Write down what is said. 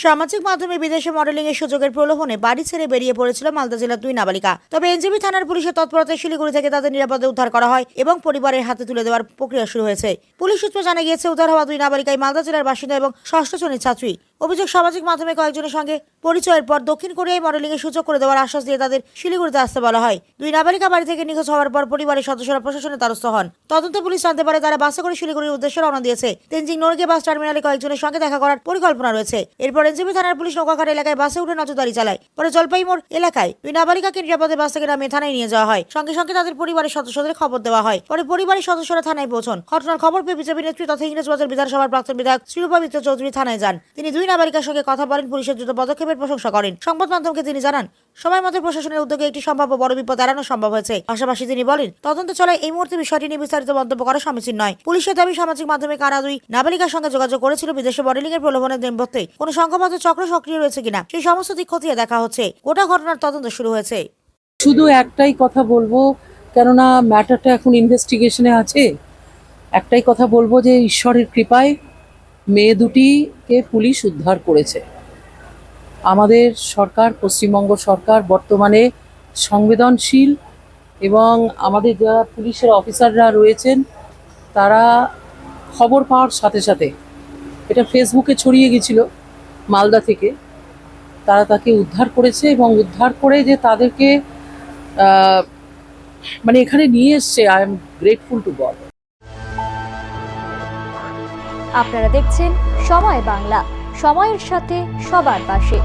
সামাজিক মাধ্যমে বিদেশে মডেলিং এর সুযোগের প্রলোভনে বাড়ি ছেড়ে বেরিয়ে পড়েছিল মালদা জেলার 2 নাবালিকা। তবে এনজেপি থানার পুলিশের তৎপরতায় শিলিগুড়ি থেকে তাদের নিরাপদে উদ্ধার করা হয় এবং পরিবারের হাতে তুলে দেওয়ার প্রক্রিয়া শুরু হয়েছে। পুলিশ সূত্রে জানা গিয়েছে, উদ্ধার হওয়া 2 নাবালিকাই মালদা জেলার বাসিন্দা এবং ষষ্ঠ শ্রেণীর ছাত্রী। অভিযোগ, সামাজিক মাধ্যমে কয়েকজনের সঙ্গে পরিচয়ের পর দক্ষিণ কোরিয়ায় মডেলিং এর সুযোগ করে দেওয়ার আশ্বাস দিয়ে তাদের শিলিগুড়িতে আসতে বলা হয়। 2 নাবালিকা বাড়ি থেকে নিখোঁজ হওয়ার পর পরিবারের সদস্যরা প্রশাসনের দ্বারস্থ হন। তদন্তে পুলিশ জানতে পারে তারা বাসে করে শিলিগুড়ির উদ্দেশ্যে রওনা দিয়েছে। তেনজিং নরগে বাস টার্মিনালে কয়েকজনের সঙ্গে দেখা করার পরিকল্পনা রয়েছে। এরপর এনজেপি থানার পুলিশ নৌকাঘাট এলাকায় বাসে উঠে নজরদারি চালায়। পরে জলপাই মোড় এলাকায় 2 নাবালিকাকে নিরাপদে বাস থেকে নামিয়ে থানায় নিয়ে যাওয়া হয়। সঙ্গে সঙ্গে তাদের পরিবারের সদস্যদের খবর দেওয়া হয়। পরে পরিবারের সদস্যরা থানায় পৌঁছন। ঘটনার খবর পেয়ে বিজেপি নেত্রী তথা ইংরেজবাজার বিধানসভার প্রাক্তন বিধায়ক শ্রীরূপা মিত্র চৌধুরী থানায় যান। তিনি 2 নাবালিকার সঙ্গে কথা বলেন, পুলিশের দ্রুত পদক্ষেপের প্রশংসা করেন। সংবাদ মাধ্যমকে তিনি জানান, সময় মতো প্রশাসনের উদ্যোগে একটি সম্ভাব্য বড় বিপদ এড়ানো সম্ভব হয়েছে। পাশাপাশি তিনি বলেন, তদন্ত চলায় এই মুহূর্তে বিষয়টি নিয়ে বিস্তারিত মন্তব্য করা সমীচীন নয়। পুলিশের দাবি, সামাজিক মাধ্যমে কারা 2 নাবালিকার সঙ্গে যোগাযোগ করেছিল বিদেশে মডেলিং এর প্রলোভনের নেপথ্যে কোনো সংঘবদ্ধ চক্র সক্রিয় রয়েছে কিনা সেই সমস্ত দিক খতিয়ে দেখা হচ্ছে। গোটা ঘটনার তদন্ত শুরু হয়েছে। শুধু একটাই কথা বলবো, কেননা ম্যাটারটা এখন ইনভেস্টিগেশনে আছে। একটাই কথা বলবো যে ঈশ্বরের কৃপায় মেয়ে দুটিকে পুলিশ উদ্ধার করেছে। আমাদের সরকার, পশ্চিমবঙ্গ সরকার বর্তমানে সংবেদনশীল এবং আমাদের যারা পুলিশের অফিসাররা রয়েছেন তারা খবর পাওয়ার সাথে সাথে, এটা ফেসবুকে ছড়িয়ে গেছিল মালদা থেকে, তারা তাকে উদ্ধার করেছে এবং উদ্ধার করে যে তাদেরকে মানে এখানে নিয়ে এসছে। I am grateful to god. আপনারা দেখছেন সময় বাংলা, সময়ের সাথে সবার পাশে।